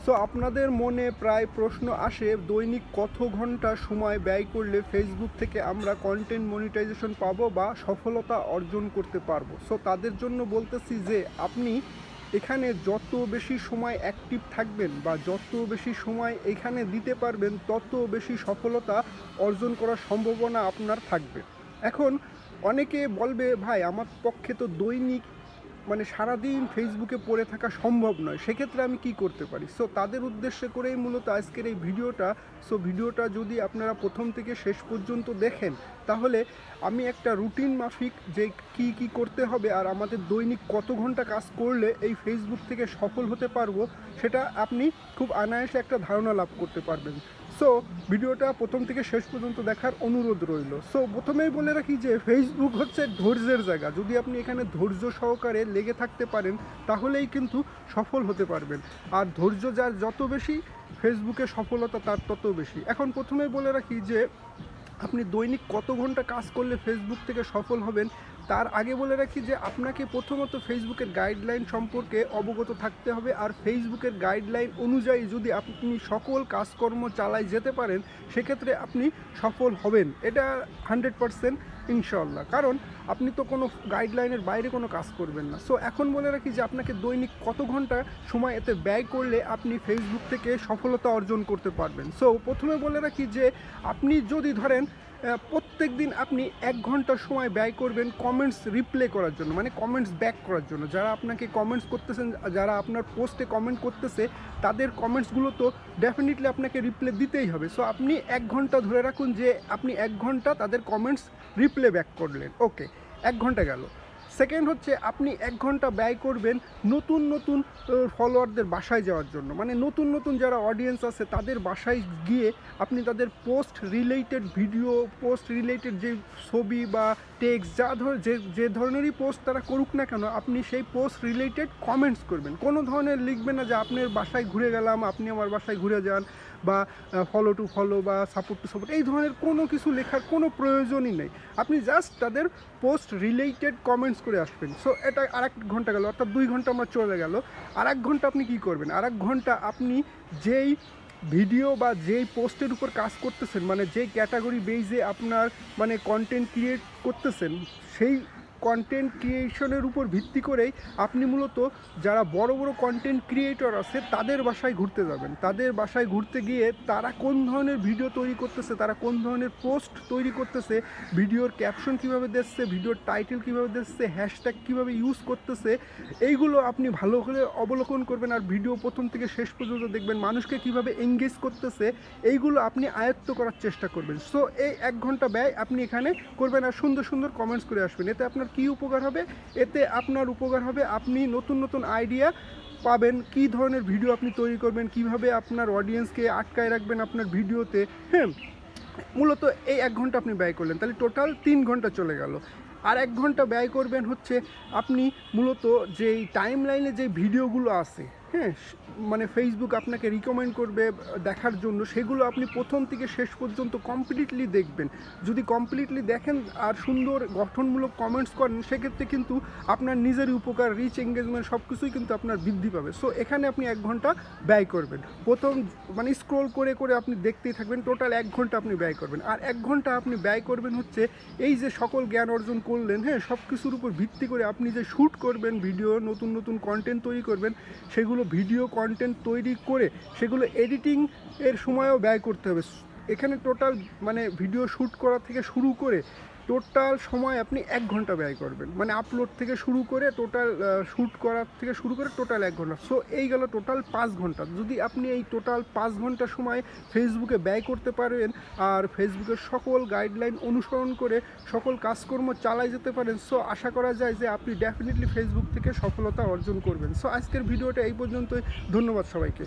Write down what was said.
So আপনাদের মনে প্রায় প্রশ্ন আসে দৈনিক কত ঘন্টা সময় ব্যয় করলে ফেসবুক থেকে আমরা কন্টেন্ট মনিটাইজেশন পাবো বা সফলতা অর্জন করতে পারবো। সো তাদের জন্য বলতেছি যে আপনি এখানে যত বেশি সময় অ্যাক্টিভ থাকবেন বা যত বেশি সময় এখানে দিতে পারবেন তত বেশি সফলতা অর্জন করার সম্ভাবনা আপনার থাকবে। এখন অনেকে বলবে ভাই আমার পক্ষে তো দৈনিক সারাদিন ফেসবুকে পড়ে থাকা সম্ভব নয়, সেক্ষেত্রে আমি কি করতে পারি। সো তাদের উদ্দেশ্য করেই মূলত আজকের এই ভিডিওটা। সো ভিডিওটা যদি আপনারা প্রথম থেকে শেষ পর্যন্ত দেখেন তাহলে আমি একটা রুটিন মাফিক যে কি কি করতে হবে আর আমাদের দৈনিক কত ঘন্টা কাজ করলে এই ফেসবুক থেকে সফল হতে পারবো সেটা আপনি খুব অনায়াসে একটা ধারণা লাভ করতে পারবেন। সো ভিডিওটা প্রথম থেকে শেষ পর্যন্ত দেখার অনুরোধ রইল। সো প্রথমেই বলে রাখি যে ফেসবুক হচ্ছে ধৈর্যের জায়গা। যদি আপনি এখানে ধৈর্য সহকারে লেগে থাকতে পারেন তাহলেই কিন্তু সফল হতে পারবেন। আর ধৈর্য যার যত বেশি ফেসবুকে সফলতা তার তত বেশি। এখন প্রথমেই বলে রাখি যে আপনি দৈনিক কত ঘন্টা কাজ করলে ফেসবুক থেকে সফল হবেন তার আগে বলে রাখি যে আপনাকে প্রথমত ফেসবুকের গাইডলাইন সম্পর্কে অবগত থাকতে হবে। আর ফেসবুকের গাইডলাইন অনুযায়ী যদি আপনি সকল কাজকর্ম চালায় যেতে পারেন সেক্ষেত্রে আপনি সফল হবেন, এটা 100% ইনশাল্লাহ। কারণ আপনি তো কোনো গাইডলাইনের বাইরে কোনো কাজ করবেন না। সো এখন বলে রাখি যে আপনাকে দৈনিক কত ঘন্টা সময় এতে ব্যয় করলে আপনি ফেসবুক থেকে সফলতা অর্জন করতে পারবেন। সো প্রথমে বলে রাখি যে আপনি যদি ধরেন প্রত্যেক দিন আপনি 1 ঘন্টা সময় ব্যয় করবেন কমেন্টস রিপ্লে করার জন্য, কমেন্টস ব্যাক করার জন্য। যারা আপনাকে কমেন্টস করতেছেন, যারা আপনার পোস্টে কমেন্ট করতেছে তাদের কমেন্টসগুলো তো ডেফিনেটলি আপনাকে রিপ্লে দিতেই হবে। সো আপনি 1 ঘন্টা ধরে রাখুন যে আপনি 1 ঘন্টা তাদের কমেন্টস রিপ্লে ব্যাক করলেন। ওকে, 1 ঘন্টা গেল। সেকেন্ড হচ্ছে আপনি 1 ঘন্টা ব্যয় করবেন নতুন নতুন ফলোয়ারদের বাসায় যাওয়ার জন্য, নতুন নতুন যারা অডিয়েন্স আছে তাদের বাসায় গিয়ে আপনি তাদের post related video, post related যে ছবি বা টেক্সট যে ধরনেরই পোস্ট তারা করুক না কেন আপনি সেই পোস্ট রিলেটেড কমেন্টস করবেন। কোনো ধরনের লিখবেন না যে আপনার বাসায় ঘুরে গেলাম, আপনি আমার বাসায় ঘুরে যান, বা ফলো টু ফলো বা সাপোর্ট টু সাপোর্ট, এই ধরনের কোনো কিছু লেখার কোনো প্রয়োজনই নেই। আপনি জাস্ট তাদের পোস্ট রিলেটেড কমেন্টস করে আসবেন। সো এটা আর 1 ঘন্টা গেল, অর্থাৎ 2 ঘন্টা আমার চলে গেল। আর 1 ঘন্টা আপনি কী করবেন? আর 1 ঘন্টা আপনি যেই ভিডিও বা যেই পোস্টের উপর কাজ করতেছেন, যেই ক্যাটাগরি বেইজে আপনার কন্টেন্ট ক্রিয়েট করতেছেন সেই কন্টেন্ট ক্রিয়েশনের উপর ভিত্তি করেই আপনি মূলত যারা বড় বড় কন্টেন্ট ক্রিয়েটর আছে তাদের বাসায় ঘুরতে যাবেন। তাদের বাসায় ঘুরতে গিয়ে তারা কোন ধরনের ভিডিও তৈরি করতেছে, তারা কোন ধরনের পোস্ট তৈরি করতেছে, ভিডিওর ক্যাপশন কীভাবে দিচ্ছে, ভিডিওর টাইটেল কীভাবে দিচ্ছে, হ্যাশট্যাগ কীভাবে ইউজ করতেছে, এইগুলো আপনি ভালো করে অবলোকন করবেন। আর ভিডিও প্রথম থেকে শেষ পর্যন্ত দেখবেন মানুষকে কীভাবে এঙ্গেজ করতেছে, এইগুলো আপনি আয়ত্ত করার চেষ্টা করবেন। সো এই 1 ঘন্টা ব্যয় আপনি এখানে করবেন আর সুন্দর সুন্দর কমেন্টস করে আসবেন। এতে আপনার কী উপকার হবে? এতে আপনার উপকার হবে আপনি নতুন নতুন আইডিয়া পাবেন, কী ধরনের ভিডিও আপনি তৈরি করবেন, কিভাবে আপনার অডিয়েন্সকে আটকায় রাখবেন আপনার ভিডিওতে। হ্যাঁ, মূলত এই 1 ঘন্টা আপনি ব্যয় করলেন, তাহলে টোটাল 3 ঘন্টা চলে গেল। আর 1 ঘন্টা ব্যয় করবেন হচ্ছে আপনি মূলত যেই টাইম লাইনে যে ভিডিওগুলো আছে, হ্যাঁ, ফেসবুক আপনাকে রিকমেন্ড করবে দেখার জন্য, সেগুলো আপনি প্রথম থেকে শেষ পর্যন্ত কমপ্লিটলি দেখবেন। যদি কমপ্লিটলি দেখেন আর সুন্দর গঠনমূলক কমেন্টস করেন সেক্ষেত্রে কিন্তু আপনার নিজেরই উপকার, রিচ, এঙ্গেজমেন্ট সব কিছুই কিন্তু আপনার বৃদ্ধি পাবে। সো এখানে আপনি 1 ঘন্টা ব্যয় করবেন। প্রথম স্ক্রোল করে করে আপনি দেখতেই থাকবেন, টোটাল 1 ঘন্টা আপনি ব্যয় করবেন। আর 1 ঘন্টা আপনি ব্যয় করবেন হচ্ছে এই যে সকল জ্ঞান অর্জন করলেন, হ্যাঁ, সব কিছুর উপর ভিত্তি করে আপনি যে শ্যুট করবেন ভিডিও, নতুন নতুন কন্টেন্ট তৈরি করবেন, সেগুলো ভিডিও কন্টেন্ট তৈরি করে সেগুলো এডিটিং এর সময়ও ব্যয় করতে হবে। এখানে টোটাল ভিডিও শ্যুট করা থেকে শুরু করে টোটাল সময় আপনি 1 ঘন্টা ব্যয় করবেন, আপলোড থেকে শুরু করে টোটাল শ্যুট করার থেকে শুরু করে টোটাল 1 ঘন্টা। সো এই গেল টোটাল 5 ঘন্টা। যদি আপনি এই টোটাল 5 ঘন্টা সময় ফেসবুকে ব্যয় করতে পারেন আর ফেসবুকের সকল গাইডলাইন অনুসরণ করে সকল কাজকর্ম চালায় যেতে পারেন, সো আশা করা যায় যে আপনি ডেফিনেটলি ফেসবুক থেকে সফলতা অর্জন করবেন। সো আজকের ভিডিওটা এই পর্যন্তই। ধন্যবাদ সবাইকে।